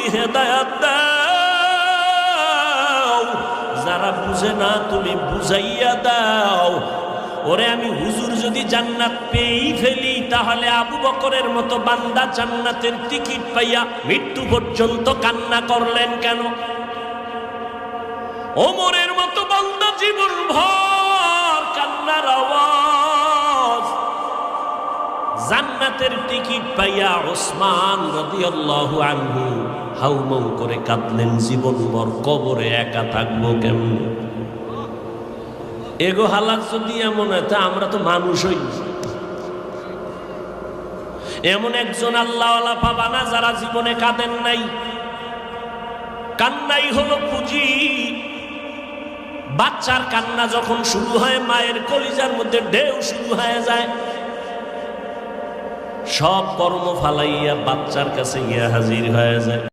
তুমি হেদায়েত দাও, যারা বুঝে না তুমি বুঝাইয়া দাও। ওরে আমি হুজুর যদি জান্নাত পেয়েই ফেলি, তাহলে আবু বকরের মতো বান্দা জান্নাতের টিকিট পাইয়া মৃত্যু পর্যন্ত কান্না করলেন কেন? ওমরের মতো বান্দা জীবন ভর কান্নার আওয়াজ, জান্নাতের টিকিট পাইয়া ওসমান রাদিয়াল্লাহু আনহু হাউমাউ করে কাঁদলেন জীবনভর, কবরে একা থাকবো কেমন? এগো হালাত যদি এমন হয়, তা আমরা তো মানুষই। এমন একজন আল্লাহওয়ালা পাবা না যারা জীবনে কাঁদেন নাই। কান্নাই হলো পুঁজি। বাচ্চার কান্না যখন শুরু হয়, মায়ের কলিজার মধ্যে ঢেউ শুরু হয়ে যায়, সব কর্ম ফালাইয়া বাচ্চার কাছে গিয়া হাজির হয়ে যায়।